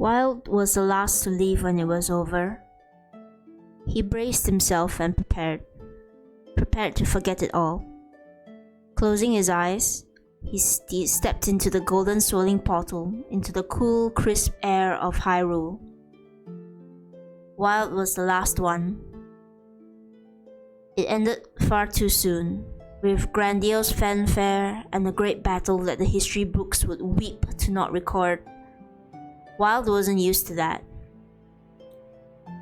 Wild was the last to leave when it was over. He braced himself and prepared to forget it all. Closing his eyes, he stepped into the golden swirling portal, into the cool, crisp air of Hyrule. Wild was the last one. It ended far too soon, with grandiose fanfare and a great battle that the history books would weep to not record. Wild wasn't used to that.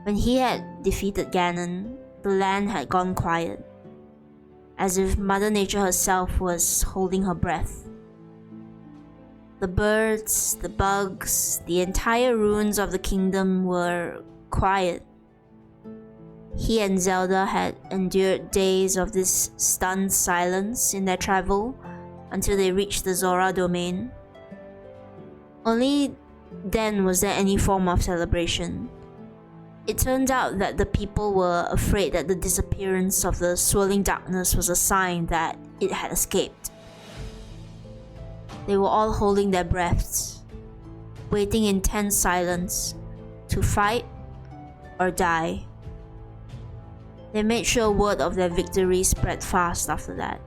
When he had defeated Ganon, the land had gone quiet, as if Mother Nature herself was holding her breath. The birds, the bugs, the entire ruins of the kingdom were quiet. He and Zelda had endured days of this stunned silence in their travel until they reached the Zora domain. Only then was there any form of celebration. It turned out that the people were afraid that the disappearance of the swirling darkness was a sign that it had escaped. They were all holding their breaths, waiting in tense silence to fight or die. They made sure word of their victory spread fast after that.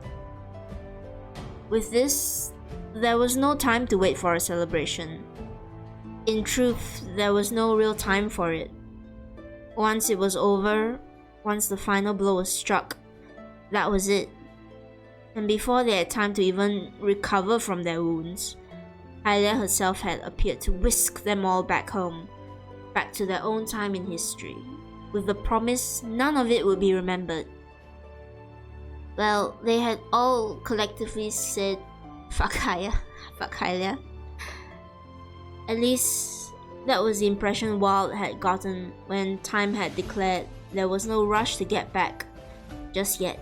With this, there was no time to wait for a celebration. In truth, there was no real time for it. Once it was over, once the final blow was struck, that was it. And before they had time to even recover from their wounds, Hylia herself had appeared to whisk them all back home, back to their own time in history, with the promise none of it would be remembered. Well, they had all collectively said, fuck Hylia. At least, that was the impression Wild had gotten when time had declared there was no rush to get back, just yet.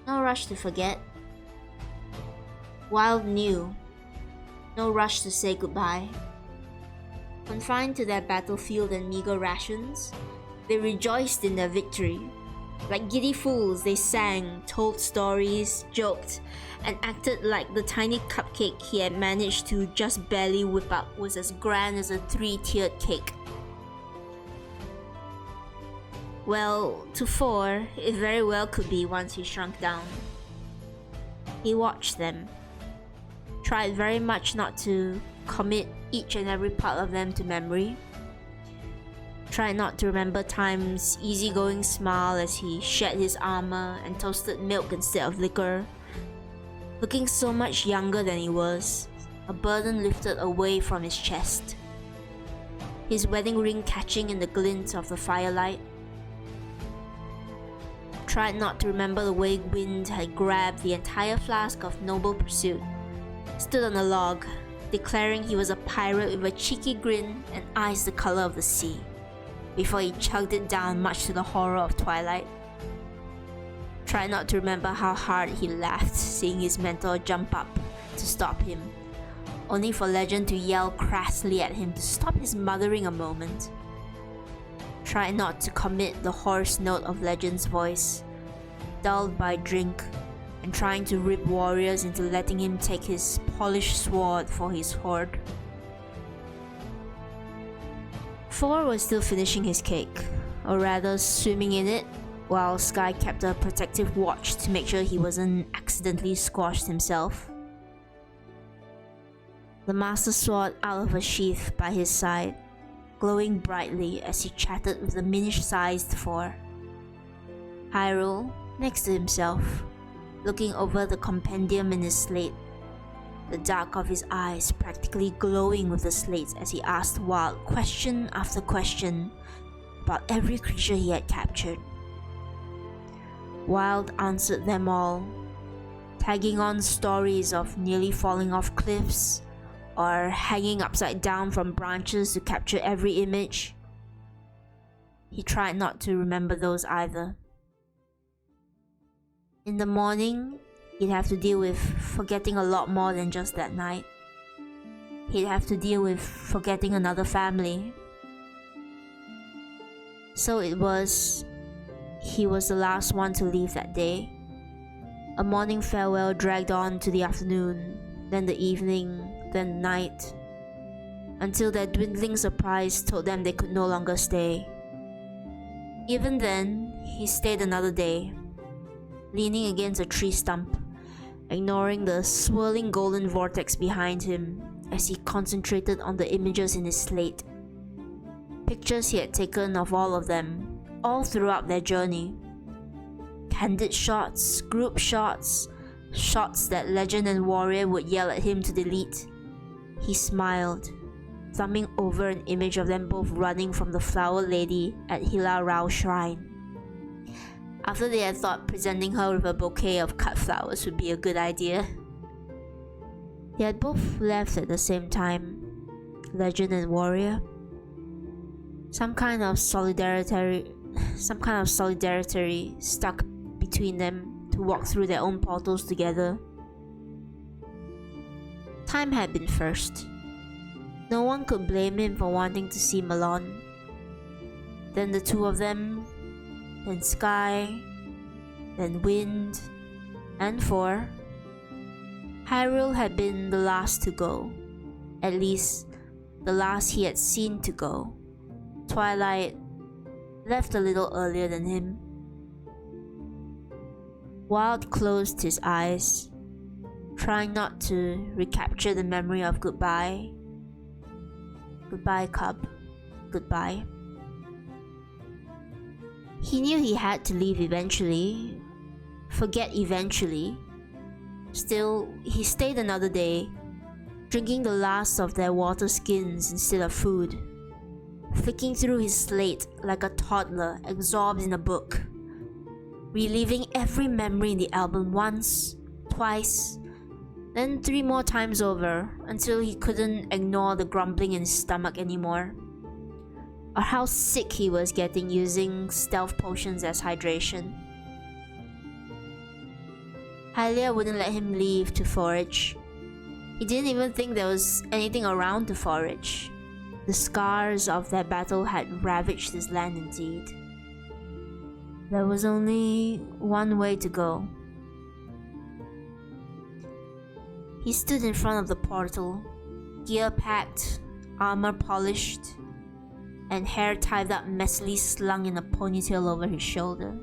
No rush to forget. Wild knew. No rush to say goodbye. Confined to their battlefield and meager rations, they rejoiced in their victory. Like giddy fools, they sang, told stories, joked, and acted like the tiny cupcake he had managed to just barely whip up was as grand as a 3-tiered cake. Well, to 4, it very well could be once he shrunk down. He watched them, tried very much not to commit each and every part of them to memory, tried not to remember Time's easygoing smile as he shed his armor and toasted milk instead of liquor, looking so much younger than he was, a burden lifted away from his chest, his wedding ring catching in the glint of the firelight. Tried not to remember the way wind had grabbed the entire flask of Noble Pursuit, stood on a log, declaring he was a pirate with a cheeky grin and eyes the color of the sea, before he chugged it down much to the horror of twilight. Tried not to remember how hard he laughed seeing his mentor jump up to stop him, only for Legend to yell crassly at him to stop his mothering a moment. Tried not to commit the hoarse note of Legend's voice, dulled by drink, and trying to rip warriors into letting him take his polished sword for his hoard. 4 was still finishing his cake, or rather swimming in it, while Sky kept a protective watch to make sure he wasn't accidentally squashed himself. The Master Sword out of a sheath by his side, glowing brightly as he chatted with the minish-sized 4. Hyrule, next to himself, looking over the compendium in his slate, the dark of his eyes practically glowing with the slates as he asked Wild question after question about every creature he had captured. Wild answered them all, tagging on stories of nearly falling off cliffs, or hanging upside down from branches to capture every image. He tried not to remember those either. In the morning, he'd have to deal with forgetting a lot more than just that night. He'd have to deal with forgetting another family. So he was the last one to leave that day. A morning farewell dragged on to the afternoon, then the evening, then night. until their dwindling supplies told them they could no longer stay. Even then, he stayed another day, leaning against a tree stump, ignoring the swirling golden vortex behind him as he concentrated on the images in his slate. Pictures he had taken of all of them, all throughout their journey. Candid shots, group shots, shots that legend and warrior would yell at him to delete. He smiled, thumbing over an image of them both running from the flower lady at Hila Rao Shrine. After they had thought presenting her with a bouquet of cut flowers would be a good idea. They had both left at the same time, legend and warrior. Some kind of solidarity stuck between them to walk through their own portals together. Time had been first. No one could blame him for wanting to see Malon. Then the two of them, then Sky, then Wind, and Four. Hyrule had been the last to go, at least the last he had seen to go. Twilight left a little earlier than him. Wild closed his eyes, trying not to recapture the memory of goodbye. Goodbye, cub. Goodbye. He knew he had to leave eventually. Forget eventually. Still, he stayed another day, drinking the last of their water skins instead of food, flicking through his slate like a toddler absorbed in a book, reliving every memory in the album once, twice, then 3 more times over until he couldn't ignore the grumbling in his stomach anymore, or how sick he was getting using stealth potions as hydration. Hylia wouldn't let him leave to forage. He didn't even think there was anything around to forage. The scars of their battle had ravaged his land indeed. There was only one way to go. He stood in front of the portal, gear packed, armor polished, and hair tied up messily slung in a ponytail over his shoulder.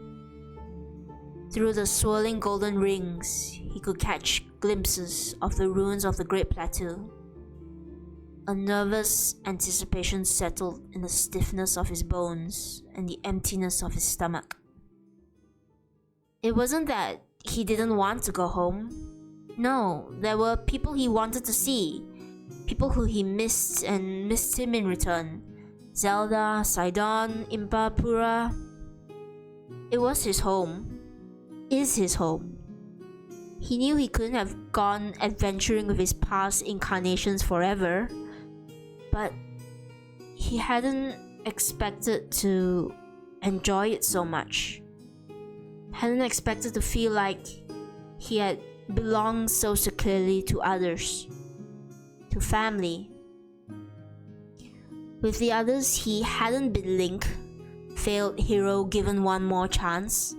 Through the swirling golden rings, he could catch glimpses of the ruins of the Great Plateau. A nervous anticipation settled in the stiffness of his bones and the emptiness of his stomach. It wasn't that he didn't want to go home. No, there were people he wanted to see, people who he missed and missed him in return. Zelda, Sidon, Impa, Pura. It was his home. Is his home. He knew he couldn't have gone adventuring with his past incarnations forever, but he hadn't expected to enjoy it so much. Hadn't expected to feel like he had belonged so securely to others, to family. With the others, he hadn't been Link, failed hero given one more chance,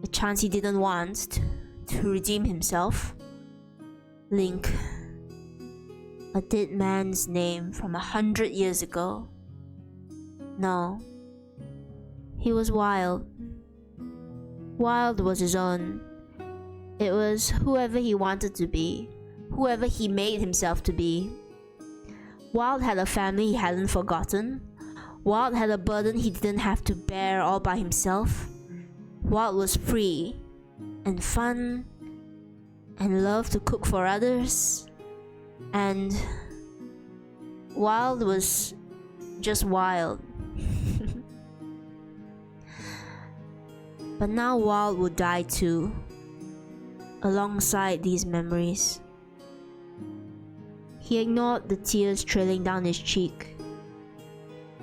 a chance he didn't want to redeem himself. Link, a dead man's name from 100 years ago. No, he was Wild. Wild was his own. It was whoever he wanted to be, whoever he made himself to be. Wild had a family he hadn't forgotten. Wild had a burden he didn't have to bear all by himself. Wild was free and fun and loved to cook for others. And Wild was just Wild. But now Wild would die too, alongside these memories. He ignored the tears trailing down his cheek.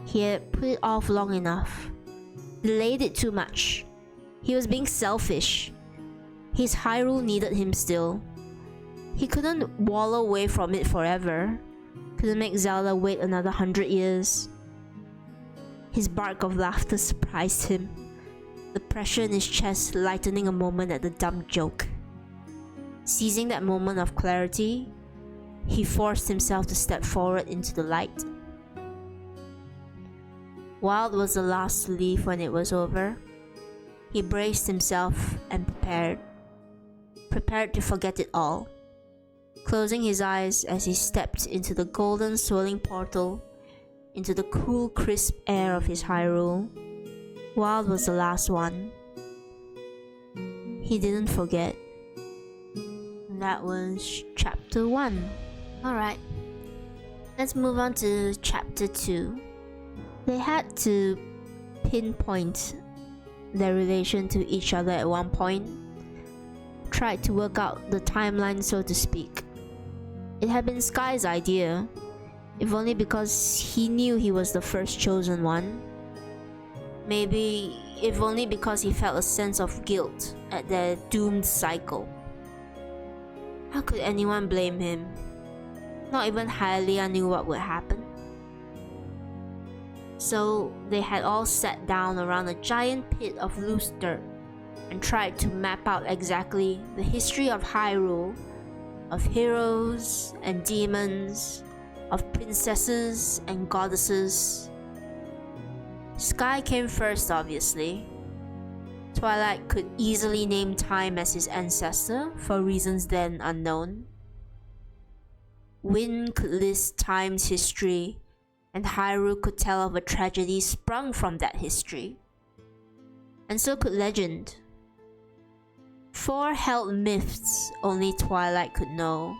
He had put it off long enough, delayed it too much. He was being selfish. His Hyrule needed him still. He couldn't wallow away from it forever. Couldn't make Zelda wait another 100 years. His bark of laughter surprised him, the pressure in his chest lightening a moment at the dumb joke. Seizing that moment of clarity, He forced himself to step forward into the light. Wild was the last to leave when it was over. He braced himself and prepared to forget it all. Closing his eyes as he stepped into the golden swirling portal, into the cool crisp air of his Hyrule, Wild was the last one. He didn't forget. And that was chapter 1. Alright, let's move on to chapter 2. They had to pinpoint their relation to each other at one point, tried to work out the timeline, so to speak. It had been Sky's idea, if only because he knew he was the first chosen one. Maybe if only because he felt a sense of guilt at their doomed cycle. How could anyone blame him? Not even Hylia knew what would happen. So they had all sat down around a giant pit of loose dirt and tried to map out exactly the history of Hyrule, of heroes and demons, of princesses and goddesses. Sky came first, obviously. Twilight could easily name Time as his ancestor for reasons then unknown. Wind could list Time's history, and Hyrule could tell of a tragedy sprung from that history. And so could Legend. 4 held myths only Twilight could know,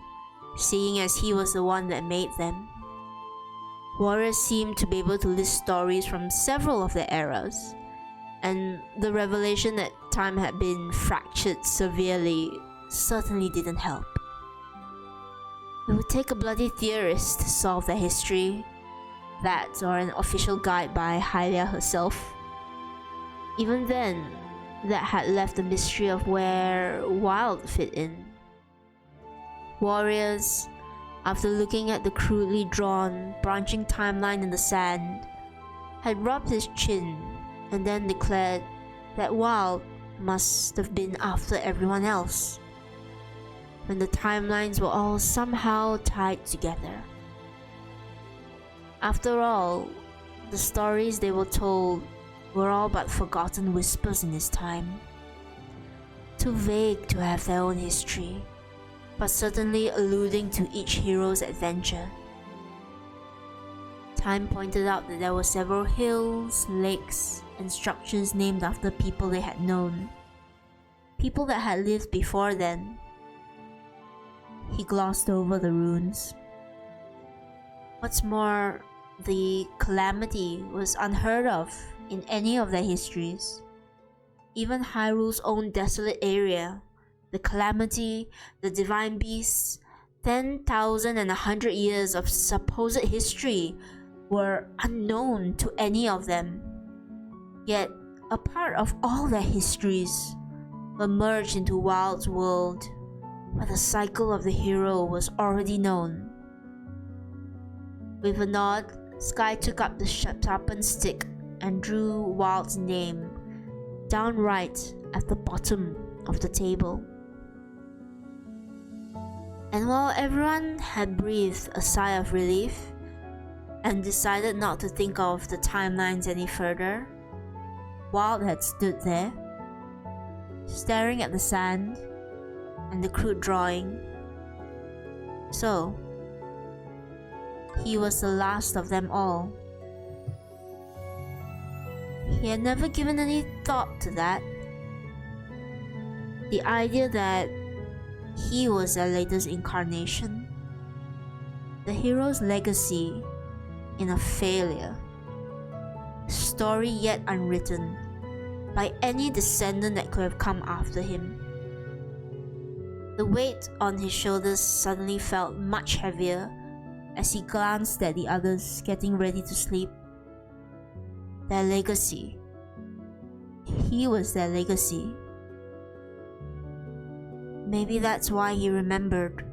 seeing as he was the one that made them. Warriors seemed to be able to list stories from several of their eras, and the revelation that time had been fractured severely certainly didn't help. It would take a bloody theorist to solve the history, that or an official guide by Hylia herself. Even then, that had left the mystery of where Wild fit in. Warriors, after looking at the crudely drawn, branching timeline in the sand, had rubbed his chin and then declared that Wild must have been after everyone else, when the timelines were all somehow tied together. After all, the stories they were told were all but forgotten whispers in his time, too vague to have their own history, but certainly alluding to each hero's adventure. Time pointed out that there were several hills, lakes, and structures named after people they had known, people that had lived before then. He glossed over the runes. What's more, the calamity was unheard of in any of their histories. Even Hyrule's own desolate area, the calamity, the divine beasts, 10,000 and 100 years of supposed history were unknown to any of them. Yet, a part of all their histories were merged into Wild's world, where the cycle of the hero was already known. With a nod, Sky took up the sharpened stick and drew Wild's name down right at the bottom of the table. And while everyone had breathed a sigh of relief and decided not to think of the timelines any further, Wild had stood there, staring at the sand and the crude drawing. So, he was the last of them all. He had never given any thought to that. The idea that he was their latest incarnation, the hero's legacy in a failure, story yet unwritten by any descendant that could have come after him. The weight on his shoulders suddenly felt much heavier as he glanced at the others getting ready to sleep. Their legacy. He was their legacy. Maybe that's why he remembered.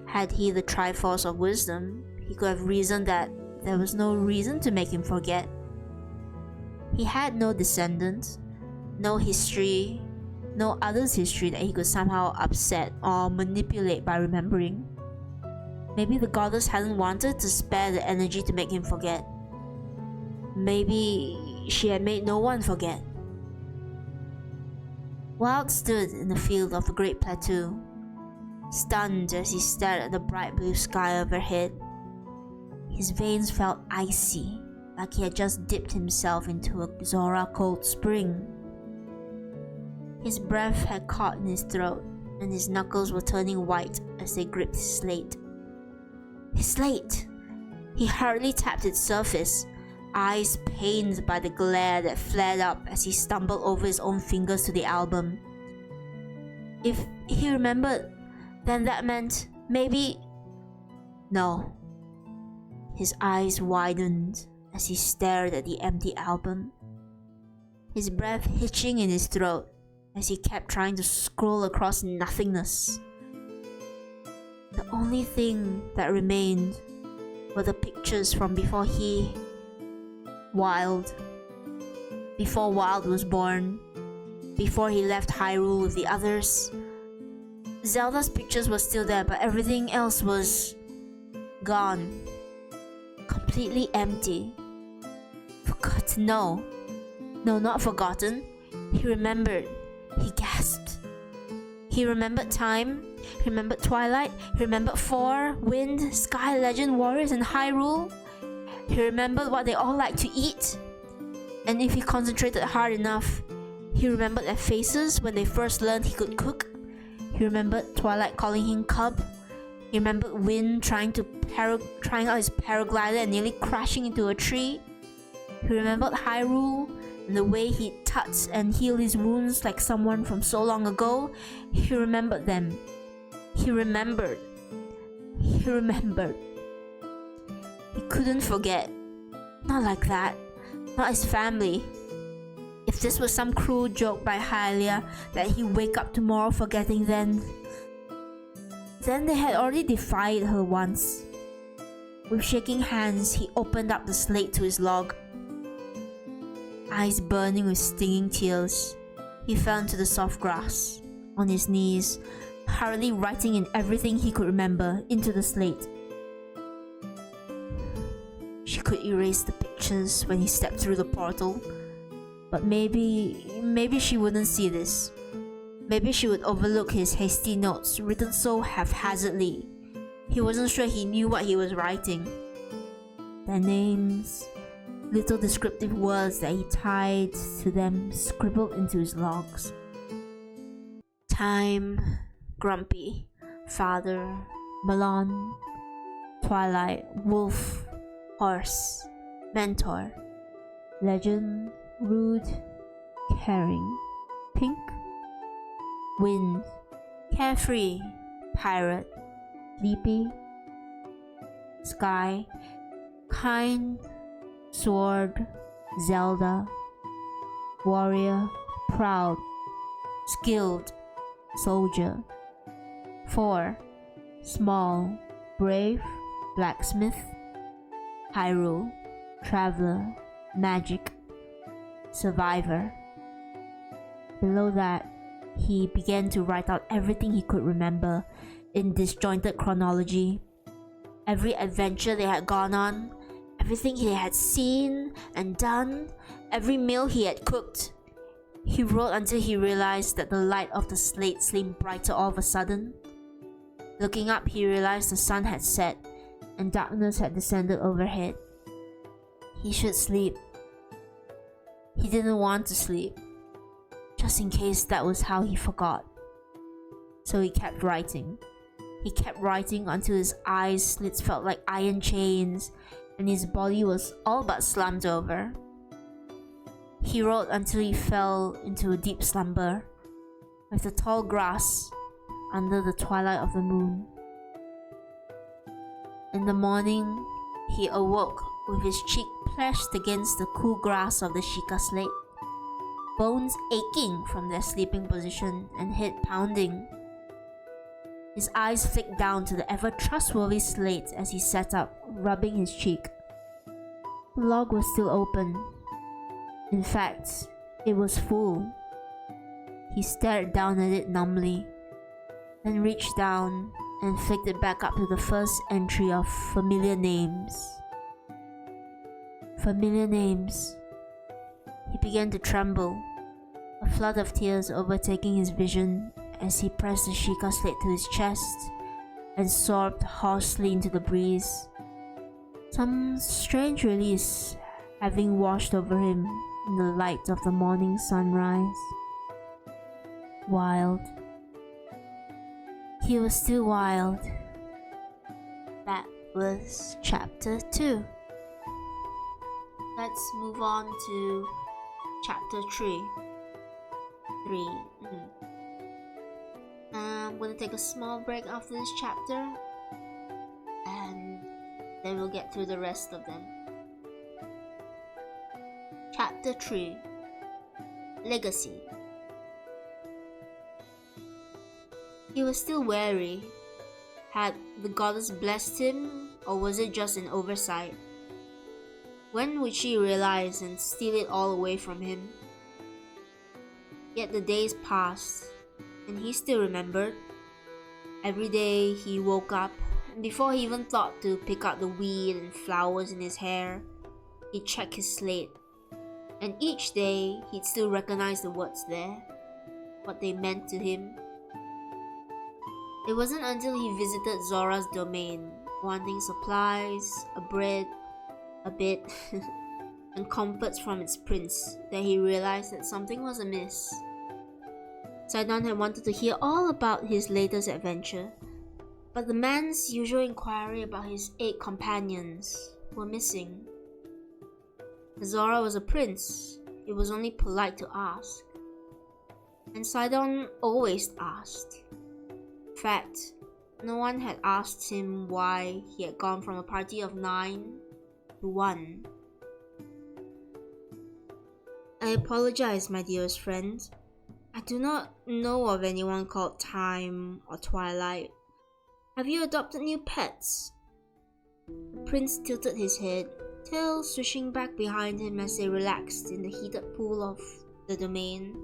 Had he the Triforce of Wisdom, he could have reasoned that there was no reason to make him forget. He had no descendants, no history, no other's history that he could somehow upset or manipulate by remembering. Maybe the goddess hadn't wanted to spare the energy to make him forget. Maybe she had made no one forget. Wild stood in the field of the great plateau, stunned as he stared at the bright blue sky overhead. His veins felt icy, like he had just dipped himself into a Zora cold spring. His breath had caught in his throat, and his knuckles were turning white as they gripped his slate. His slate! He hurriedly tapped its surface, eyes pained by the glare that flared up as he stumbled over his own fingers to the album. If he remembered, then that meant maybe... No. His eyes widened as he stared at the empty album, his breath hitching in his throat as he kept trying to scroll across nothingness. The only thing that remained were the pictures from before Wild was born, before he left Hyrule with the others. Zelda's pictures were still there, but everything else was gone. Completely empty. Forgotten? No, not forgotten. He remembered. He gasped. He remembered time. He remembered Twilight. He remembered 4, Wind, Sky, Legend, Warriors, and Hyrule. He remembered what they all liked to eat. And if he concentrated hard enough, he remembered their faces when they first learned he could cook. He remembered Twilight calling him Cub. He remembered Wind trying out his paraglider and nearly crashing into a tree. He remembered Hyrule and the way he touched and healed his wounds like someone from so long ago. He remembered them. He remembered. He couldn't forget. Not like that. Not his family. If this was some cruel joke by Hylia that he'd wake up tomorrow forgetting, then they had already defied her once. With shaking hands, he opened up the slate to his log. Eyes burning with stinging tears, he fell into the soft grass, on his knees, hurriedly writing in everything he could remember into the slate. She could erase the pictures when he stepped through the portal, but maybe she wouldn't see this. Maybe she would overlook his hasty notes written so haphazardly. He wasn't sure he knew what he was writing. Their names, little descriptive words that he tied to them scribbled into his logs. Time, Grumpy, Father, Malon, Twilight, Wolf, Horse, Mentor, Legend, Rude, Caring, Pink, Wind, Carefree, Pirate, Sleepy, Sky, Kind, Sword, Zelda, Warrior, Proud, Skilled, Soldier. 4. Small, Brave, Blacksmith, Hyrule, Traveler, Magic, Survivor. Below that, he began to write out everything he could remember in disjointed chronology. Every adventure they had gone on, everything he had seen and done, every meal he had cooked. He wrote until he realized that the light of the slate seemed brighter all of a sudden. Looking up, he realized the sun had set and darkness had descended overhead. He should sleep. He didn't want to sleep, just in case that was how he forgot. So he kept writing. He kept writing until his eyes slits felt like iron chains and his body was all but slumped over. He wrote until he fell into a deep slumber, with the tall grass under the twilight of the moon. In the morning, he awoke with his cheek pressed against the cool grass of the Sheikah slate, bones aching from their sleeping position and head pounding. His eyes flicked down to the ever-trustworthy slate as he sat up, rubbing his cheek. The log was still open. In fact, it was full. He stared down at it numbly, then reached down and flicked it back up to the first entry of familiar names. Familiar names. He began to tremble, a flood of tears overtaking his vision as he pressed the Sheikah slate to his chest and sobbed hoarsely into the breeze. Some strange release having washed over him in the light of the morning sunrise. Wild. He was still wild. That was chapter 2. Let's move on to chapter 3. I'm gonna take a small break after this chapter, and then we'll get through the rest of them. Chapter 3. Legacy. He was still wary. Had the goddess blessed him, or was it just an oversight? When would she realize and steal it all away from him? Yet the days passed, and he still remembered. Every day he woke up, and before he even thought to pick out the weed and flowers in his hair, he'd check his slate. And each day he'd still recognize the words there, what they meant to him. It wasn't until he visited Zora's domain, wanting supplies, a bit, and comforts from its prince, that he realized that something was amiss. Sidon had wanted to hear all about his latest adventure, but the man's usual inquiry about his 8 companions were missing. Zora was a prince, it was only polite to ask. And Sidon always asked. In fact, no one had asked him why he had gone from a party of 9 to 1. I apologize, my dearest friend. I do not know of anyone called Time or Twilight. Have you adopted new pets? The prince tilted his head, tail swishing back behind him as they relaxed in the heated pool of the domain.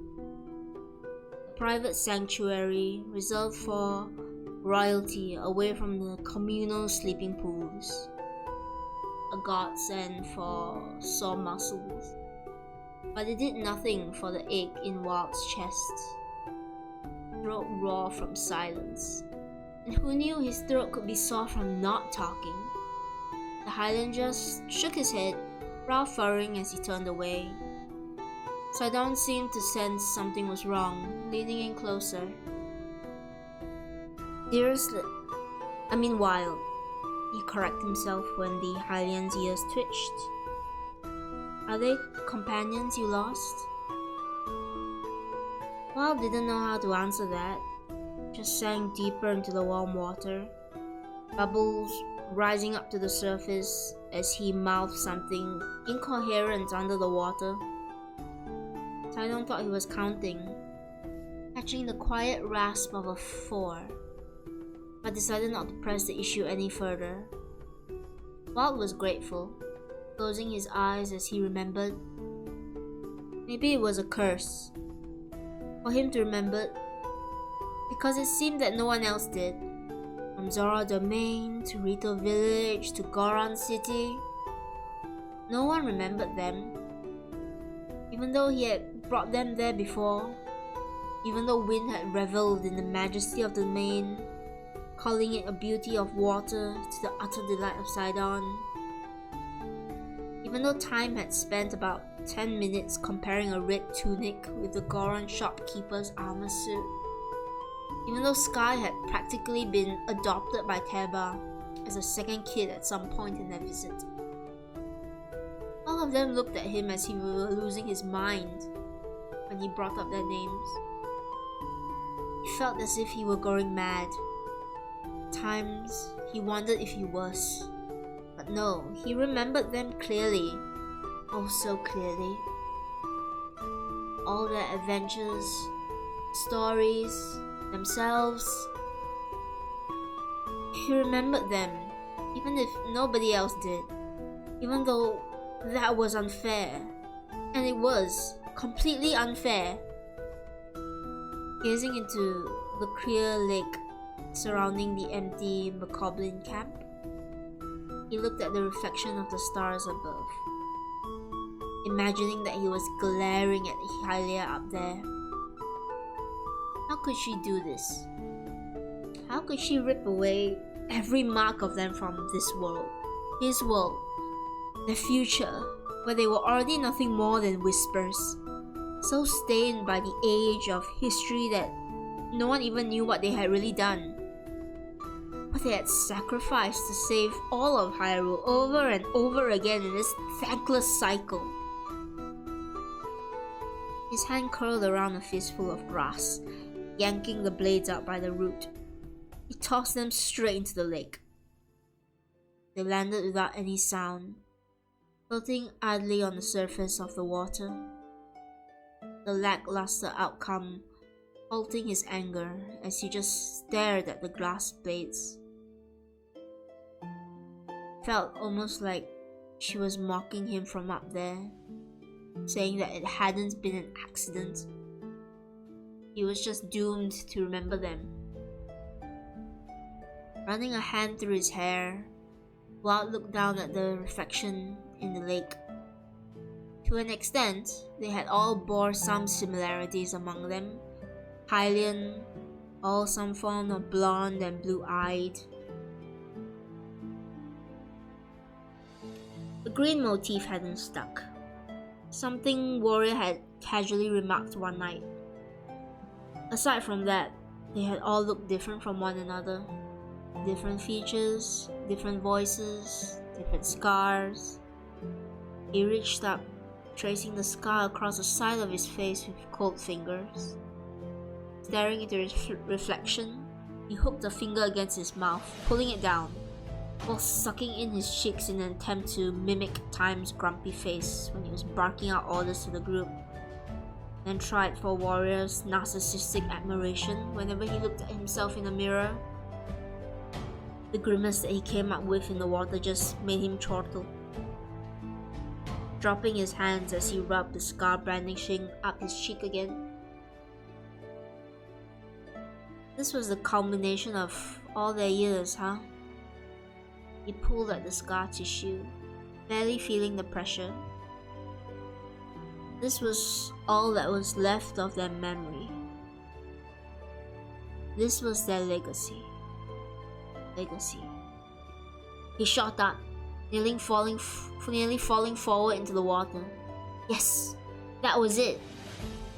A private sanctuary reserved for royalty away from the communal sleeping pools. A godsend for sore muscles. But it did nothing for the ache in Wild's chest. Throat raw from silence. And who knew his throat could be sore from not talking? The Highlander shook his head, brow furrowing as he turned away. Sidon seemed to sense something was wrong, leaning in closer. Wild, he corrected himself when the Hylian's ears twitched. Are they companions you lost? Wild didn't know how to answer that, just sank deeper into the warm water, bubbles rising up to the surface as he mouthed something incoherent under the water. Sidon thought he was counting, catching the quiet rasp of a 4, but decided not to press the issue any further. Wild was grateful, closing his eyes as he remembered. Maybe it was a curse for him to remember, because it seemed that no one else did. From Zora Domain to Rito Village to Goron City, no one remembered them. Even though he had brought them there before, even though Wind had reveled in the majesty of the domain, calling it a beauty of water to the utter delight of Sidon. Even though Time had spent about 10 minutes comparing a red tunic with the Goron shopkeeper's armor suit. Even though Sky had practically been adopted by Teba as a second kid at some point in their visit. All of them looked at him as if he were losing his mind when he brought up their names. He felt as if he were going mad. At times, he wondered if he was. But no, he remembered them clearly. Oh, so clearly. All their adventures, stories, themselves. He remembered them, even if nobody else did. Even though that was unfair. And it was completely unfair. Gazing into the clear lake surrounding the empty Macoblin camp. He looked at the reflection of the stars above, imagining that he was glaring at Hylia up there. How could she do this? How could she rip away every mark of them from this world? His world, the future, where they were already nothing more than whispers, so stained by the age of history that no one even knew what they had really done. What they had sacrificed to save all of Hyrule over and over again in this thankless cycle. His hand curled around a fistful of grass, yanking the blades out by the root. He tossed them straight into the lake. They landed without any sound, floating idly on the surface of the water. The lackluster outcome halting his anger as he just stared at the glass blades. Felt almost like she was mocking him from up there, saying that it hadn't been an accident. He was just doomed to remember them. Running a hand through his hair, Wild looked down at the reflection in the lake. To an extent, they had all bore some similarities among them. Hylian, all some form of blonde and blue-eyed. The green motif hadn't stuck. Something Warrior had casually remarked one night. Aside from that, they had all looked different from one another. Different features, different voices, different scars. He reached up, tracing the scar across the side of his face with cold fingers. Staring into his reflection, he hooked a finger against his mouth, pulling it down, while sucking in his cheeks in an attempt to mimic Time's grumpy face when he was barking out orders to the group, then tried for Warrior's narcissistic admiration whenever he looked at himself in a mirror. The grimace that he came up with in the water just made him chortle. Dropping his hands as he rubbed the scar brandishing up his cheek again. This was the culmination of all their years, huh? He pulled at the scar tissue, barely feeling the pressure. This was all that was left of their memory. This was their legacy. He shot up, nearly falling forward into the water. Yes, that was it.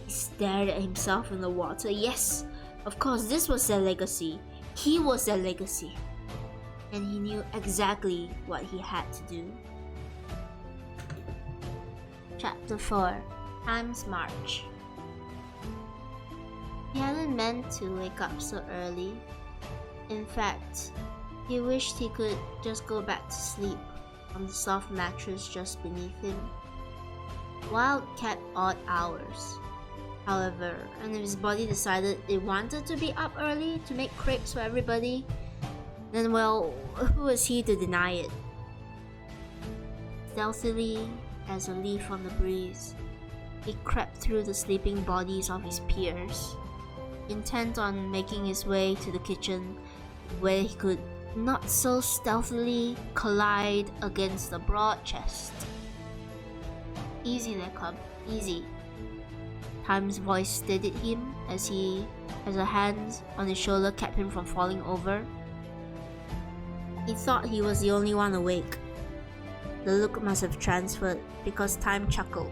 He stared at himself in the water. Yes, of course, this was their legacy. He was their legacy. And he knew exactly what he had to do. Chapter 4: Time's March. He hadn't meant to wake up so early. In fact, he wished he could just go back to sleep on the soft mattress just beneath him. Wild kept odd hours, however, and if his body decided it wanted to be up early to make crepes for everybody, then well, who was he to deny it? Stealthily as a leaf on the breeze, he crept through the sleeping bodies of his peers, intent on making his way to the kitchen, where he could not so stealthily collide against the broad chest. Easy there, cub, easy. Time's voice steadied him as a hand on his shoulder kept him from falling over. He thought he was the only one awake. The look must have transferred because Time chuckled.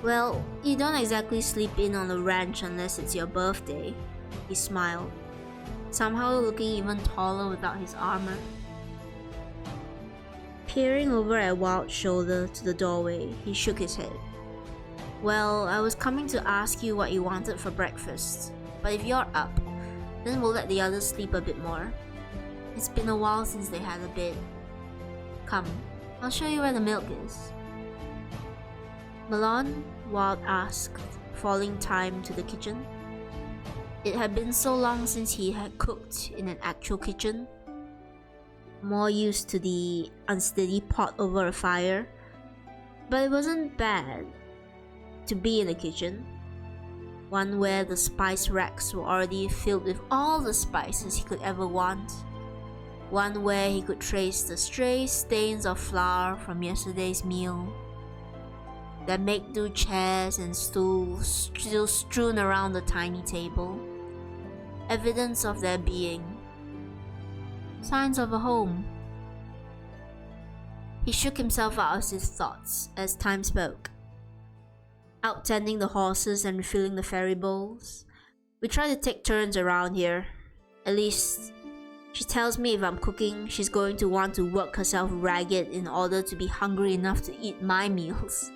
Well, you don't exactly sleep in on the ranch unless it's your birthday, he smiled, somehow looking even taller without his armor. Peering over at Wild's shoulder to the doorway, he shook his head. Well, I was coming to ask you what you wanted for breakfast, but if you're up, then we'll let the others sleep a bit more. It's been a while since they had a bed. Come, I'll show you where the milk is. Malon? Wild asked, following Time to the kitchen. It had been so long since he had cooked in an actual kitchen. More used to the unsteady pot over a fire. But it wasn't bad to be in the kitchen. One where the spice racks were already filled with all the spices he could ever want. One where he could trace the stray stains of flour from yesterday's meal. There make-do chairs and stools still strewn around the tiny table. Evidence of their being. Signs of a home. He shook himself out of his thoughts as time spoke. Out tending the horses and refilling the ferry bowls. We try to take turns around here. At least, she tells me if I'm cooking, she's going to want to work herself ragged in order to be hungry enough to eat my meals.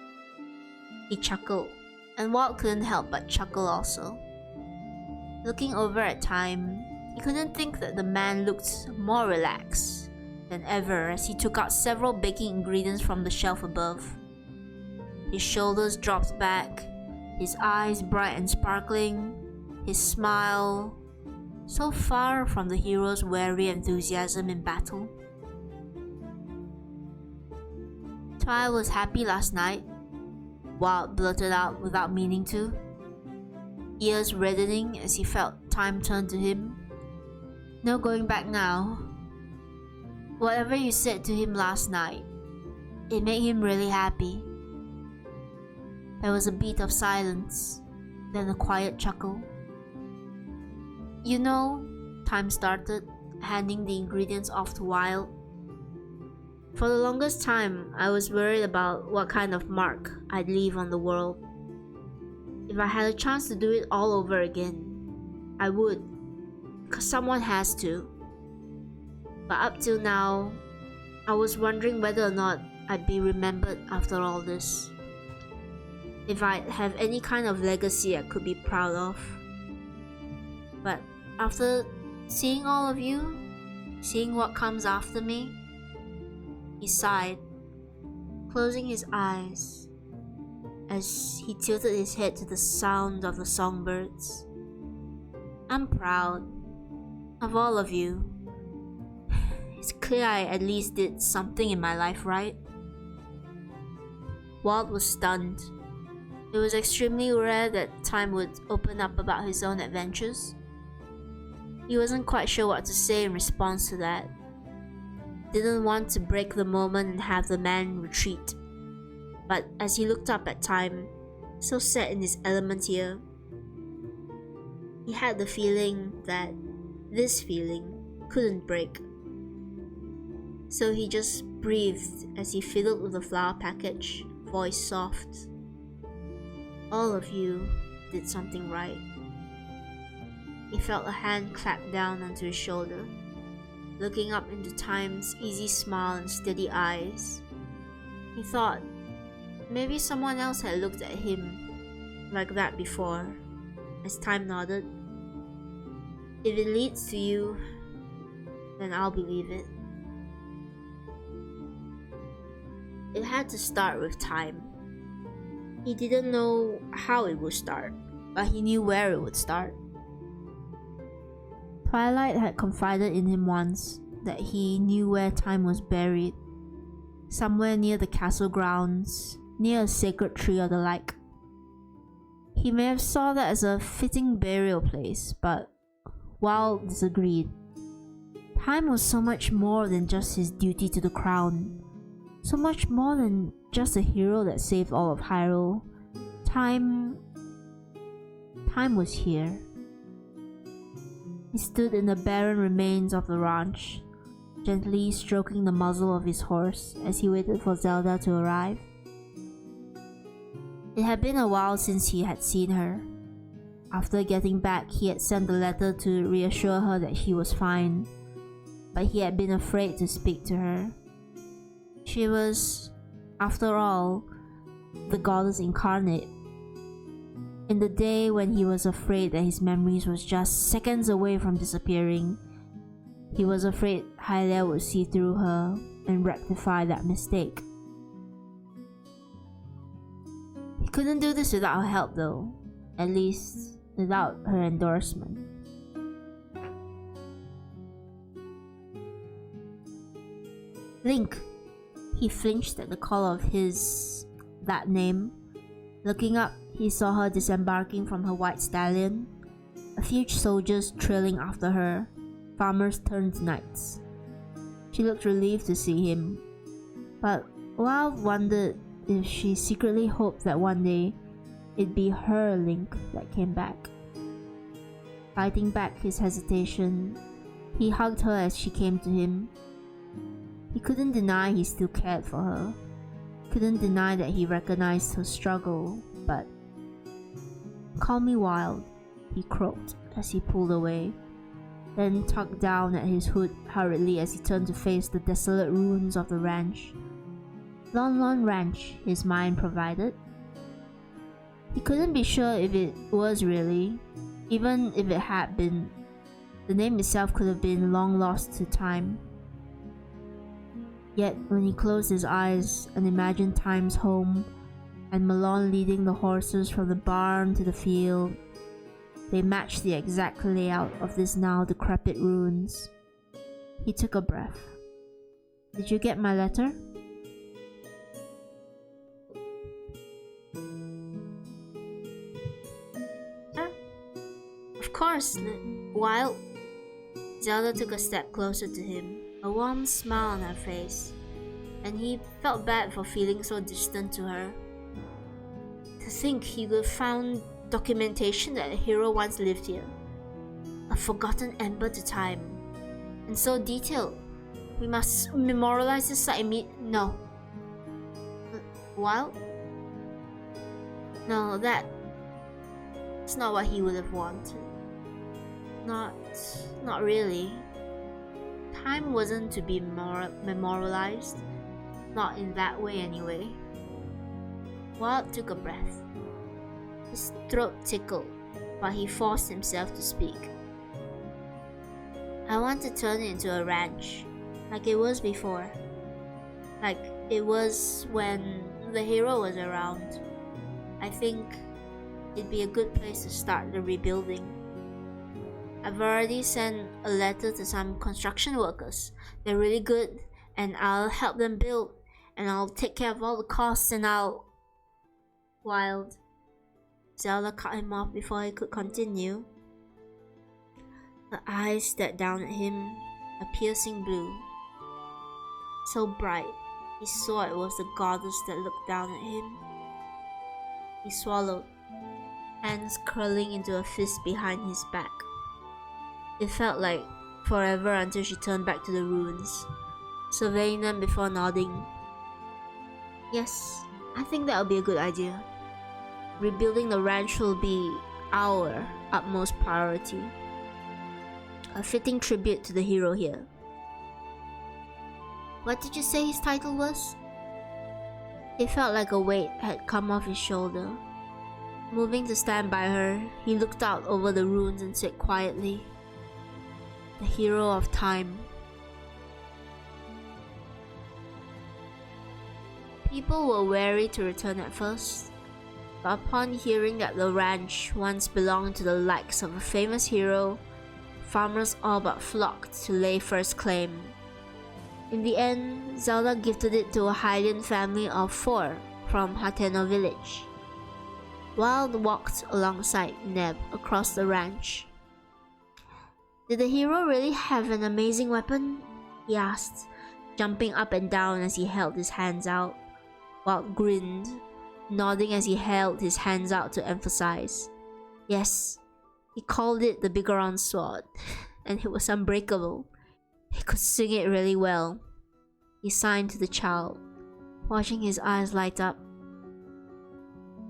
He chuckled, and Walt couldn't help but chuckle also. Looking over at Time, he couldn't think that the man looked more relaxed than ever as he took out several baking ingredients from the shelf above. His shoulders dropped back, his eyes bright and sparkling, his smile so far from the hero's weary enthusiasm in battle. Twy was happy last night, Walt blurted out without meaning to, ears reddening as he felt Time turn to him. No going back now. Whatever you said to him last night, it made him really happy. There was a beat of silence, then a quiet chuckle. You know, Time started, handing the ingredients off to Wild. For the longest time, I was worried about what kind of mark I'd leave on the world. If I had a chance to do it all over again, I would, because someone has to. But up till now, I was wondering whether or not I'd be remembered after all this. If I'd have any kind of legacy I could be proud of. But after seeing all of you, seeing what comes after me, he sighed, closing his eyes as he tilted his head to the sound of the songbirds. I'm proud of all of you. It's clear I at least did something in my life, right? Walt was stunned. It was extremely rare that Time would open up about his own adventures. He wasn't quite sure what to say in response to that. Didn't want to break the moment and have the man retreat. But as he looked up at Time, so set in his element here, he had the feeling that this feeling couldn't break. So he just breathed as he fiddled with the flower package, voice soft. All of you did something right. He felt a hand clap down onto his shoulder. Looking up into Time's easy smile and steady eyes, he thought maybe someone else had looked at him like that before, as Time nodded. If it leads to you, then I'll believe it. It had to start with Time. He didn't know how it would start, but he knew where it would start. Twilight had confided in him once that he knew where Time was buried, somewhere near the castle grounds, near a sacred tree or the like. He may have saw that as a fitting burial place, but Wild disagreed. Time was so much more than just his duty to the crown, so much more than just a hero that saved all of Hyrule. Time was here. He stood in the barren remains of the ranch, gently stroking the muzzle of his horse as he waited for Zelda to arrive. It had been a while since he had seen her. After getting back, he had sent a letter to reassure her that he was fine, but he had been afraid to speak to her. She was, after all, the goddess incarnate. In the day when he was afraid that his memories was just seconds away from disappearing, he was afraid Hylia would see through her and rectify that mistake. He couldn't do this without her help though, at least without her endorsement. Link. He flinched at the call of that name. Looking up, he saw her disembarking from her white stallion, a few soldiers trailing after her, farmers turned knights. She looked relieved to see him, but Wild wondered if she secretly hoped that one day it'd be her Link that came back. Fighting back his hesitation, he hugged her as she came to him. He couldn't deny he still cared for her. Couldn't deny that he recognized her struggle, but "Call me Wild," he croaked as he pulled away, then tugged down at his hood hurriedly as he turned to face the desolate ruins of the ranch. Lon Lon Ranch, his mind provided. He couldn't be sure if it was really. Even if it had been, the name itself could have been long lost to time. Yet when he closed his eyes and imagined Time's home, and Malone leading the horses from the barn to the field, they matched the exact layout of this now decrepit ruins. He took a breath. "Did you get my letter?" Of course, Wild. Zelda took a step closer to him, a warm smile on her face, and he felt bad for feeling so distant to her. To think he could have found documentation that a hero once lived here, a forgotten ember to time, and so detailed. We must memorialize this site No. Wild? No, that's not what he would have wanted. Not really. Time wasn't to be memorialized. Not in that way anyway. Wild took a breath. His throat tickled, but he forced himself to speak. "I want to turn it into a ranch, like it was before. Like it was when the hero was around. I think it'd be a good place to start the rebuilding. I've already sent a letter to some construction workers. They're really good, and I'll help them build, and I'll take care of all the costs, and I'll..." Wild. Zelda cut him off before he could continue. Her eyes stared down at him, a piercing blue. So bright, he saw it was the goddess that looked down at him. He swallowed, hands curling into a fist behind his back. It felt like forever until she turned back to the ruins, surveying them before nodding. "Yes, I think that'll be a good idea. Rebuilding the ranch will be our utmost priority. A fitting tribute to the hero here." "What did you say his title was?" It felt like a weight had come off his shoulder. Moving to stand by her, he looked out over the ruins and said quietly, "The hero of time." People were wary to return at first, but upon hearing that the ranch once belonged to the likes of a famous hero, farmers all but flocked to lay first claim. In the end, Zelda gifted it to a Hylian family of 4 from Hateno village. Wild walked alongside Neb across the ranch. "Did the hero really have an amazing weapon?" he asked, jumping up and down as he held his hands out. Wild grinned, nodding as he held his hands out to emphasize. "Yes, he called it the Bigoron sword, and it was unbreakable. He could swing it really well." He signed to the child, watching his eyes light up.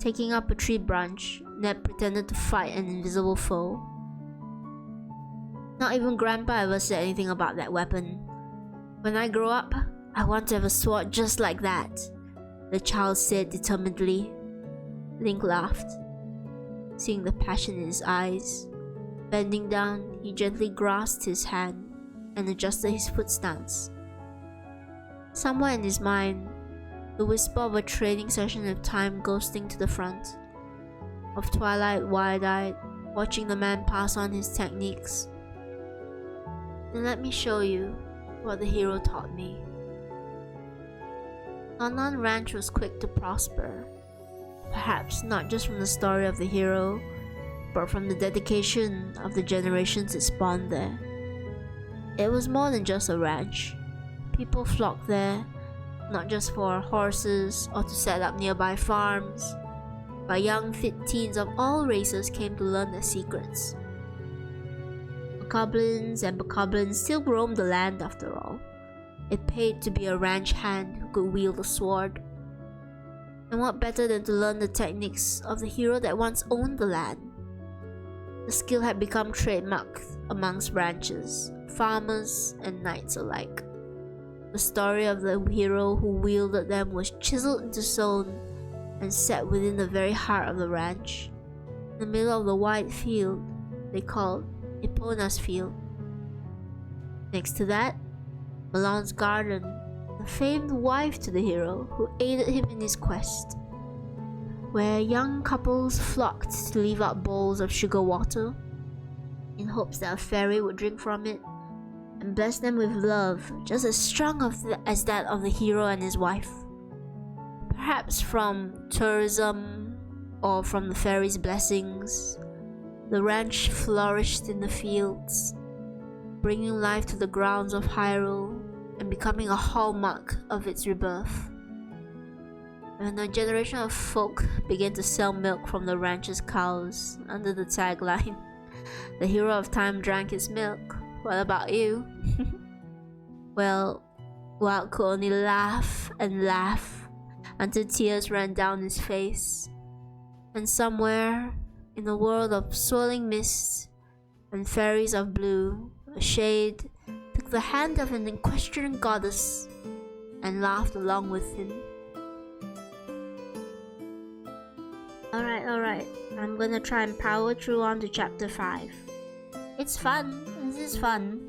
Taking up a tree branch, Ned pretended to fight an invisible foe. "Not even Grandpa ever said anything about that weapon. When I grow up, I want to have a sword just like that," the child said determinedly. Link laughed, seeing the passion in his eyes. Bending down, he gently grasped his hand and adjusted his foot stance. Somewhere in his mind, the whisper of a training session of time ghosting to the front, of Twilight wide-eyed, watching the man pass on his techniques. "Then let me show you what the hero taught me." Nonan Ranch was quick to prosper. perhaps not just from the story of the hero, but from the dedication of the generations it spawned there. It was more than just a ranch. People flocked there, not just for horses or to set up nearby farms, but young fit teens of all races came to learn their secrets. Goblins and bokoblins still roamed the land after all. It paid to be a ranch hand who could wield a sword. And what better than to learn the techniques of the hero that once owned the land? The skill had become trademarked amongst ranchers, farmers, and knights alike. The story of the hero who wielded them was chiseled into stone and set within the very heart of the ranch, in the middle of the wide field they called Epona's Field. Next to that, Malon's garden, the famed wife to the hero who aided him in his quest, where young couples flocked to leave out bowls of sugar water in hopes that a fairy would drink from it and bless them with love just as strong as that of the hero and his wife. Perhaps from tourism or from the fairy's blessings, the ranch flourished in the fields, bringing life to the grounds of Hyrule and becoming a hallmark of its rebirth. When a generation of folk began to sell milk from the ranch's cows under the tagline, "The hero of time drank his milk, what about you?" Well, Wild could only laugh and laugh until tears ran down his face. And somewhere, in a world of swirling mists and fairies of blue, a shade took the hand of an equestrian goddess and laughed along with him. Alright, I'm gonna try and power through on to chapter 5. It's fun, this is fun.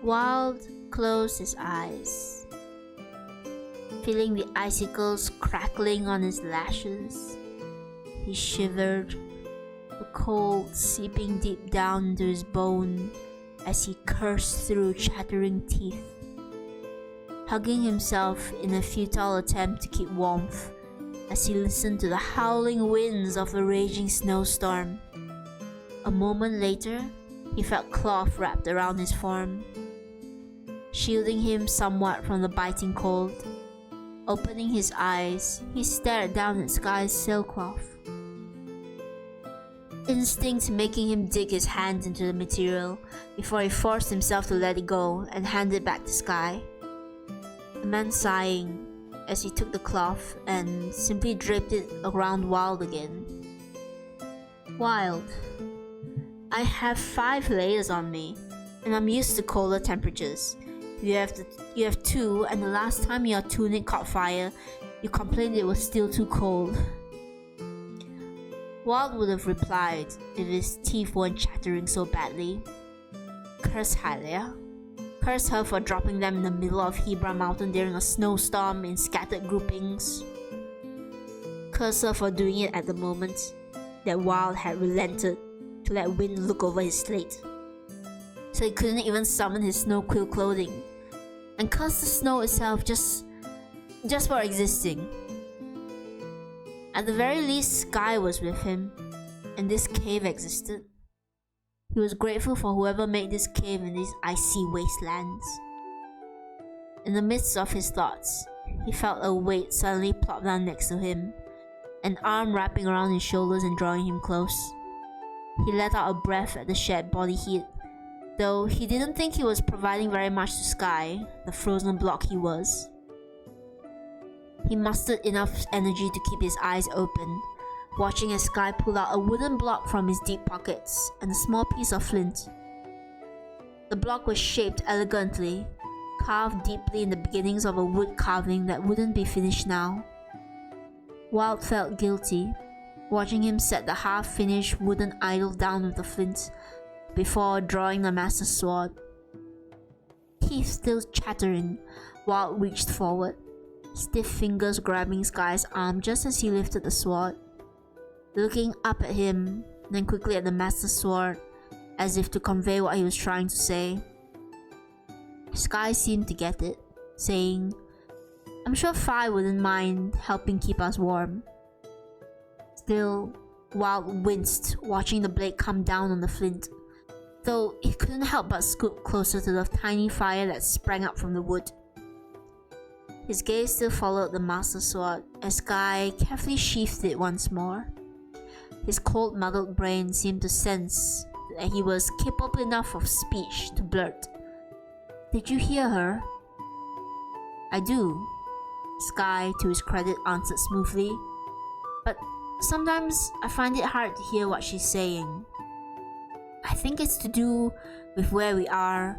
Wild closed his eyes, feeling the icicles crackling on his lashes. He shivered, the cold seeping deep down into his bone as he cursed through chattering teeth, hugging himself in a futile attempt to keep warmth as he listened to the howling winds of the raging snowstorm. A moment later, he felt cloth wrapped around his form, shielding him somewhat from the biting cold. Opening his eyes, he stared down at Sky's sailcloth, instinct making him dig his hands into the material before he forced himself to let it go and hand it back to Sky. The man sighing as he took the cloth and simply draped it around Wild again. "Wild, I have 5 layers on me, and I'm used to colder temperatures. You have 2, and the last time your tunic caught fire, you complained it was still too cold." Wild would have replied if his teeth weren't chattering so badly. Curse Hylia. Curse her for dropping them in the middle of Hebra Mountain during a snowstorm in scattered groupings. Curse her for doing it at the moment that Wild had relented to let wind look over his slate, so he couldn't even summon his snow quill clothing. And curse the snow itself just for existing. At the very least, Sky was with him, and this cave existed. He was grateful for whoever made this cave in these icy wastelands. In the midst of his thoughts, he felt a weight suddenly plop down next to him, an arm wrapping around his shoulders and drawing him close. He let out a breath at the shared body heat, though he didn't think he was providing very much to Sky, the frozen block he was. He mustered enough energy to keep his eyes open, watching as Sky pulled out a wooden block from his deep pockets and a small piece of flint. The block was shaped elegantly, carved deeply in the beginnings of a wood carving that wouldn't be finished now. Wild felt guilty, watching him set the half-finished wooden idol down with the flint before drawing the master's sword. Teeth still chattering, Wild reached forward, stiff fingers grabbing Sky's arm just as he lifted the sword, looking up at him, then quickly at the master's sword, as if to convey what he was trying to say. Sky seemed to get it, saying, I'm sure Fi wouldn't mind helping keep us warm. Still, Wild winced watching the blade come down on the flint, though he couldn't help but scoot closer to the tiny fire that sprang up from the wood. His gaze still followed the master sword as Sky carefully sheathed it once more. His cold, muddled brain seemed to sense that he was capable enough of speech to blurt, "Did you hear her?" "I do," Sky, to his credit, answered smoothly. "But sometimes I find it hard to hear what she's saying. I think it's to do with where we are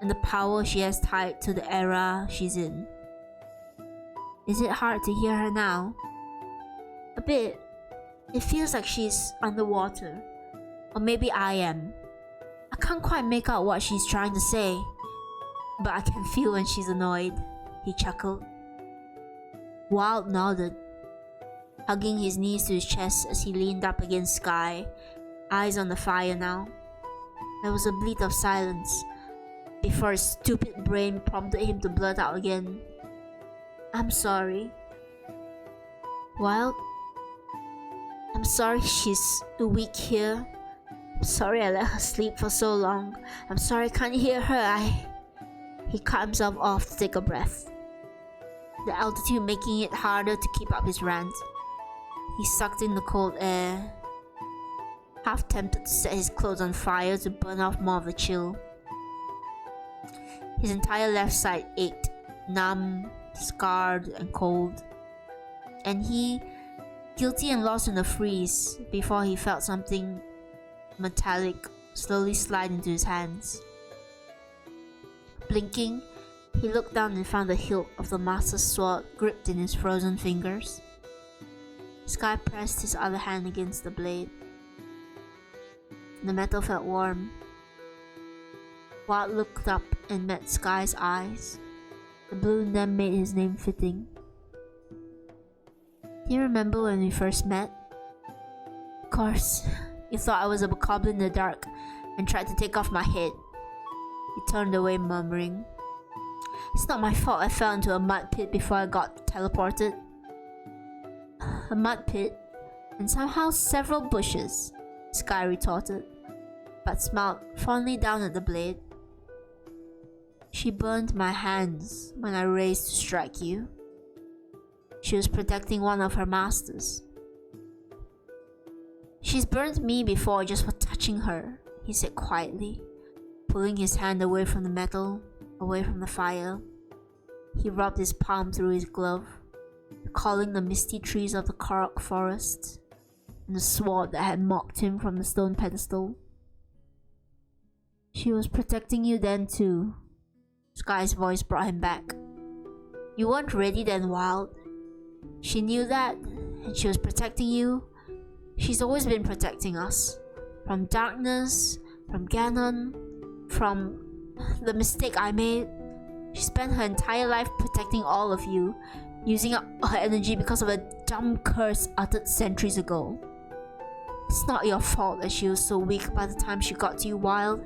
and the power she has tied to the era she's in." "Is it hard to hear her now?" "A bit. It feels like she's underwater. Or maybe I am. I can't quite make out what she's trying to say, but I can feel when she's annoyed," he chuckled. Wild nodded, hugging his knees to his chest as he leaned up against Sky, eyes on the fire now. There was a bleat of silence before his stupid brain prompted him to blurt out again, "I'm sorry." "Wild, I'm sorry she's weak here. I'm sorry I let her sleep for so long. I'm sorry I can't hear her. He cut himself off to take a breath, the altitude making it harder to keep up his rant. He sucked in the cold air, half tempted to set his clothes on fire to burn off more of the chill. His entire left side ached, numb, scarred, and cold. And he, guilty and lost in the freeze, before he felt something metallic slowly slide into his hands. Blinking, he looked down and found the hilt of the master's sword gripped in his frozen fingers. Sky pressed his other hand against the blade. The metal felt warm. Wild looked up and met Sky's eyes. The blue in them made his name fitting. "Do you remember when we first met?" "Of course. You thought I was a bokoblin in the dark and tried to take off my head." He turned away, murmuring, "It's not my fault I fell into a mud pit before I got teleported." "A mud pit, and somehow several bushes," Sky retorted, but smiled fondly down at the blade. "She burned my hands when I raised to strike you. She was protecting one of her masters." "She's burned me before just for touching her," he said quietly, pulling his hand away from the metal, away from the fire. He rubbed his palm through his glove, recalling the misty trees of the Korok forest and the sword that had mocked him from the stone pedestal. "She was protecting you then too," Sky's voice brought him back. "You weren't ready then, Wild. She knew that, and she was protecting you. She's always been protecting us. From darkness, from Ganon, from the mistake I made. She spent her entire life protecting all of you, using up her energy because of a dumb curse uttered centuries ago. It's not your fault that she was so weak by the time she got to you, Wild.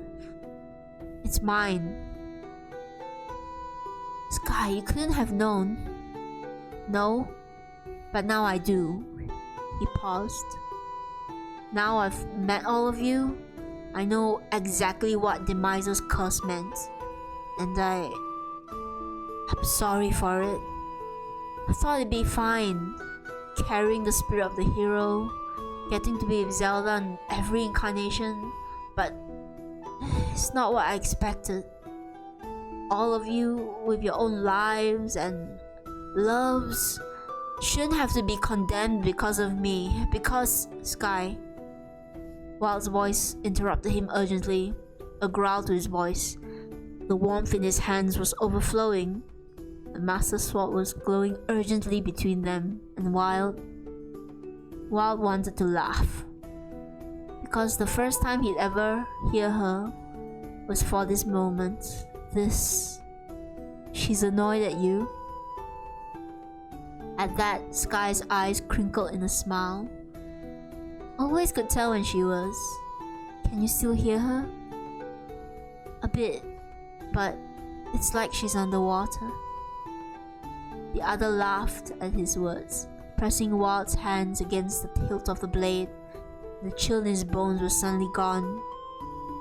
It's mine." "Sky, you couldn't have known." "No, but now I do." He paused. "Now I've met all of you, I know exactly what Demise's curse meant, and I'm sorry for it. I thought it'd be fine, carrying the spirit of the hero, getting to be with Zelda in every incarnation, but it's not what I expected. All of you with your own lives and loves shouldn't have to be condemned because of me, because..." "Sky," Wild's voice interrupted him urgently, a growl to his voice. The warmth in his hands was overflowing. The master sword was glowing urgently between them, and Wild wanted to laugh. Because the first time he'd ever hear her was for this moment. She's annoyed at you. At that, Sky's eyes crinkled in a smile. Always could tell when she was. Can you still hear her? A bit, but it's like she's underwater. The other laughed at his words, pressing Wild's hands against the hilt of the blade. The chill in his bones was suddenly gone,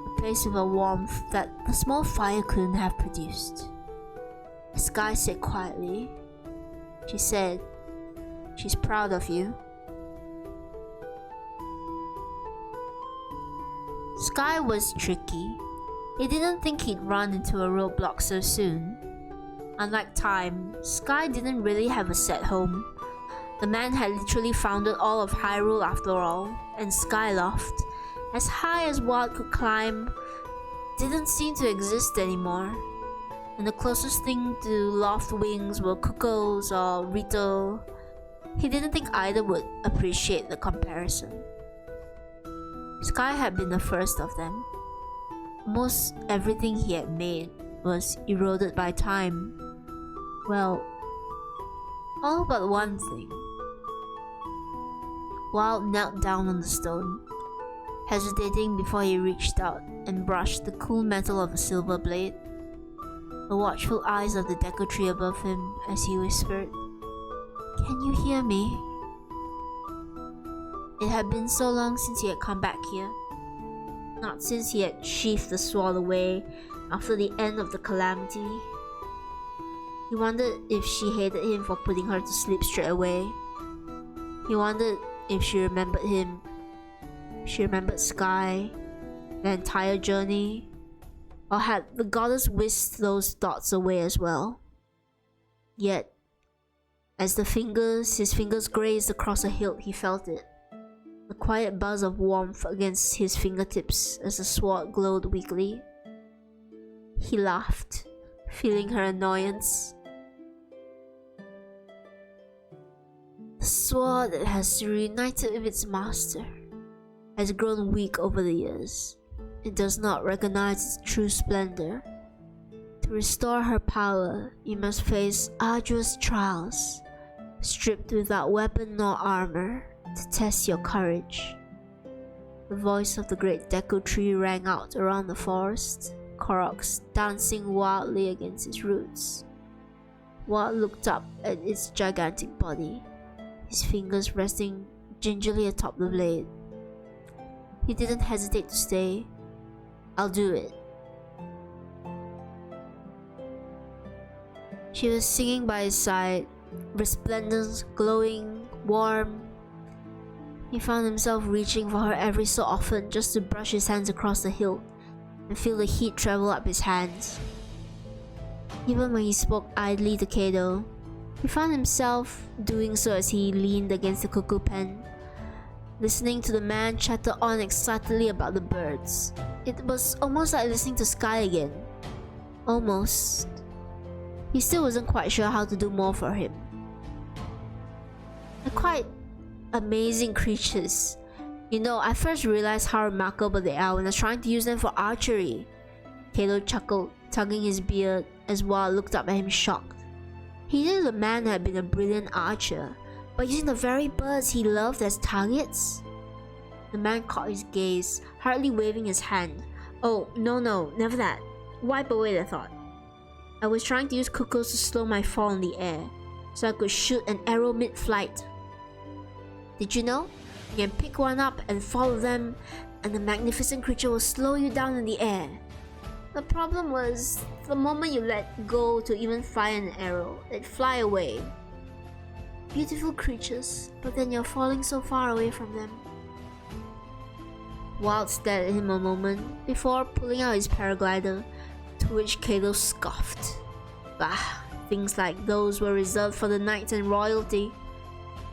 replaced with a warmth that the small fire couldn't have produced. Sky said quietly, "She said, she's proud of you." Sky was tricky. He didn't think he'd run into a roadblock so soon. Unlike Time, Sky didn't really have a set home. The man had literally founded all of Hyrule after all, and Skyloft, as high as Wild could climb, didn't seem to exist anymore. And the closest thing to loft wings were Cuckoos or Rito. He didn't think either would appreciate the comparison. Sky had been the first of them. Almost everything he had made was eroded by time. Well, all but one thing. Wild knelt down on the stone, hesitating before he reached out and brushed the cool metal of a silver blade. The watchful eyes of the deco tree above him as he whispered, "Can you hear me?" It had been so long since he had come back here. Not since he had sheathed the sword away after the end of the calamity. He wondered if she hated him for putting her to sleep straight away. He wondered if she remembered him. She remembered Sky, the entire journey, or had the goddess whisked those thoughts away as well. Yet, as his fingers grazed across the hilt, he felt it. The quiet buzz of warmth against his fingertips as the sword glowed weakly. He laughed, feeling her annoyance. The sword that has reunited with its master has grown weak over the years. It does not recognize its true splendor. To restore her power, you must face arduous trials, stripped without weapon nor armor, to test your courage. The voice of the great deco tree rang out around the forest, Koroks dancing wildly against its roots. Wild looked up at its gigantic body, his fingers resting gingerly atop the blade. He didn't hesitate to say, "I'll do it." She was singing by his side, resplendent, glowing, warm. He found himself reaching for her every so often just to brush his hands across the hilt and feel the heat travel up his hands. Even when he spoke idly to Kado, he found himself doing so as he leaned against the cuckoo pen, listening to the man chatter on excitedly about the birds. It was almost like listening to Sky again. Almost. He still wasn't quite sure how to do more for him. They're quite amazing creatures. You know, I first realized how remarkable they are when I was trying to use them for archery. Kado chuckled, tugging his beard as Wild looked up at him shocked. He knew the man had been a brilliant archer, but using the very birds he loved as targets? The man caught his gaze, hardly waving his hand. "Oh, no, never that. Wipe away the thought. I was trying to use cuckoos to slow my fall in the air, so I could shoot an arrow mid-flight. Did you know? You can pick one up and follow them, and the magnificent creature will slow you down in the air. The problem was, the moment you let go to even fire an arrow, they'd fly away. Beautiful creatures, but then you're falling so far away from them." Wild stared at him a moment before pulling out his paraglider, to which Kado scoffed. Bah, things like those were reserved for the knights and royalty.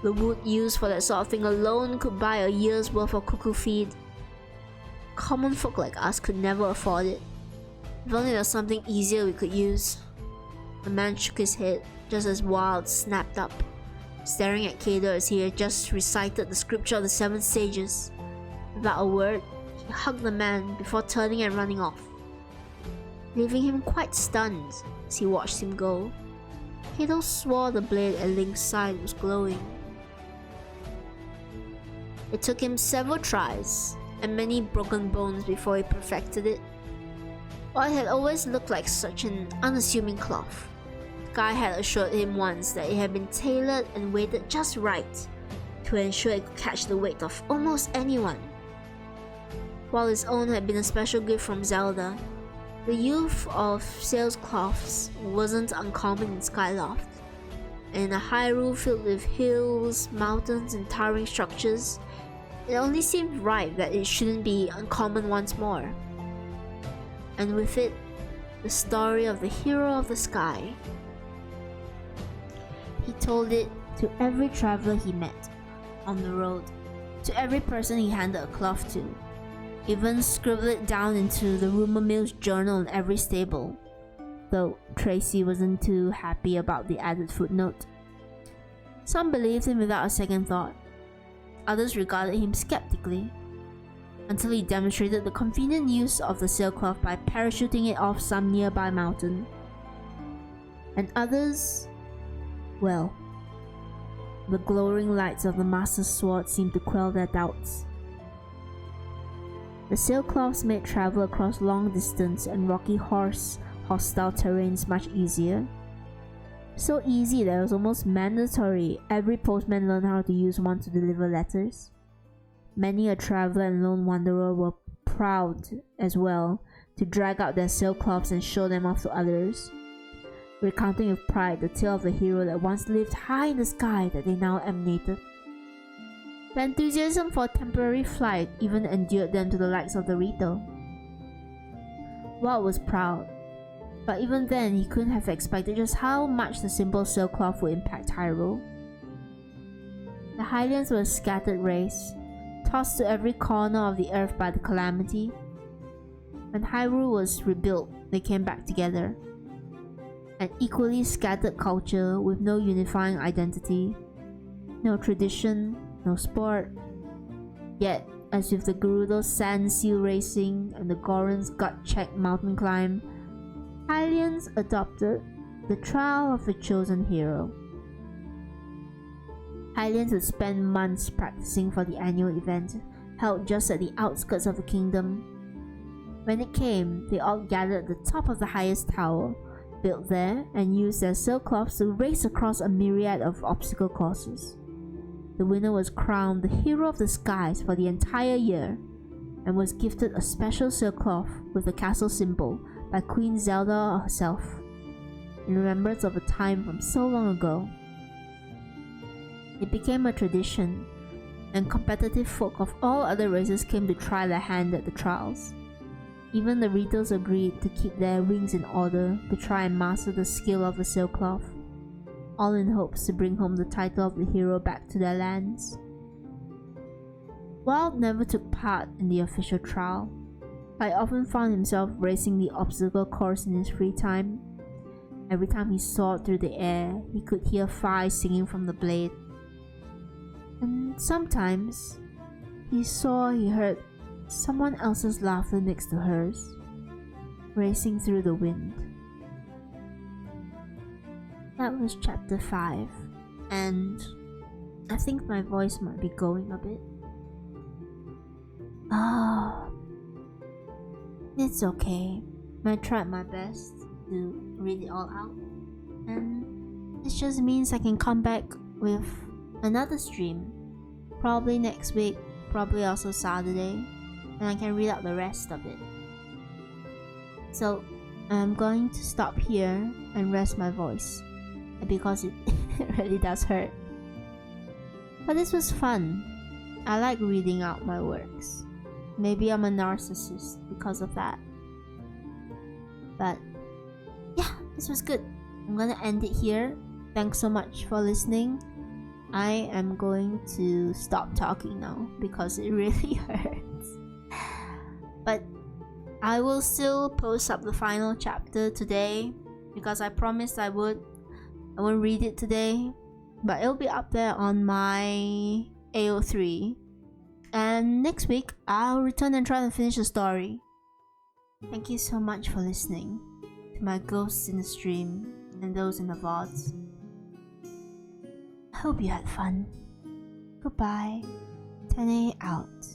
The wood used for that sort of thing alone could buy a year's worth of cuckoo feed. Common folk like us could never afford it. If only there was something easier we could use. The man shook his head just as Wild snapped up, staring at Kado as he had just recited the scripture of the 7 sages. Without a word, he hugged the man before turning and running off, leaving him quite stunned as he watched him go. Kado swore the blade at Link's side was glowing. It took him several tries and many broken bones before he perfected it. What had always looked like such an unassuming cloth, the sky had assured him once that it had been tailored and weighted just right to ensure it could catch the weight of almost anyone. While his own had been a special gift from Zelda, the use of sailcloths wasn't uncommon in Skyloft, and in a Hyrule filled with hills, mountains, and towering structures, it only seemed right that it shouldn't be uncommon once more. And with it, the story of the hero of the sky. He told it to every traveler he met on the road, to every person he handed a cloth to, even scribbled it down into the rumor mill's journal in every stable, though Tracy wasn't too happy about the added footnote. Some believed him without a second thought. Others regarded him skeptically, until he demonstrated the convenient use of the sailcloth by parachuting it off some nearby mountain. And others, well, the glowing lights of the Master's sword seemed to quell their doubts. The sailcloths made travel across long distance and rocky hostile terrains much easier. So easy that it was almost mandatory every postman learned how to use one to deliver letters. Many a traveler and lone wanderer were proud as well to drag out their sailcloths and show them off to others, recounting with pride the tale of the hero that once lived high in the sky that they now emanated. The enthusiasm for temporary flight even endeared them to the likes of the Rito. Walt was proud, but even then he couldn't have expected just how much the simple sailcloth would impact Hyrule. The Hylians were a scattered race, tossed to every corner of the earth by the calamity. When Hyrule was rebuilt, they came back together. An equally scattered culture with no unifying identity, no tradition, no sport. Yet, as with the Gerudo's sand seal racing and the Goron's gut-check mountain climb, Hylians adopted the trial of the chosen hero. Hylians would spend months practicing for the annual event, held just at the outskirts of the kingdom. When it came, they all gathered at the top of the highest tower, built there, and used their sailcloths to race across a myriad of obstacle courses. The winner was crowned the hero of the skies for the entire year, and was gifted a special sailcloth with the castle symbol by Queen Zelda herself, in remembrance of a time from so long ago. It became a tradition, and competitive folk of all other races came to try their hand at the trials. Even the Ritos agreed to keep their wings in order to try and master the skill of the sailcloth, all in hopes to bring home the title of the hero back to their lands. Wild never took part in the official trial, but often found himself racing the obstacle course in his free time. Every time he soared through the air, he could hear Fi singing from the blade. And sometimes, he heard someone else's laughter next to hers, racing through the wind. That was chapter 5, and I think my voice might be going a bit. It's okay. I tried my best to read it all out, and it just means I can come back with another stream, probably next week, probably also Saturday, and I can read out the rest of it. So I'm going to stop here and rest my voice, because it really does hurt. But this was fun. I like reading out my works. Maybe I'm a narcissist because of that. But yeah, this was good. I'm gonna end it here. Thanks so much for listening. I am going to stop talking now because it really hurts. But I will still post up the final chapter today because I promised I would. I won't read it today, but it'll be up there on my AO3. And next week, I'll return and try to finish the story. Thank you so much for listening to my ghosts in the stream and those in the VODs. I hope you had fun. Goodbye. Tene out.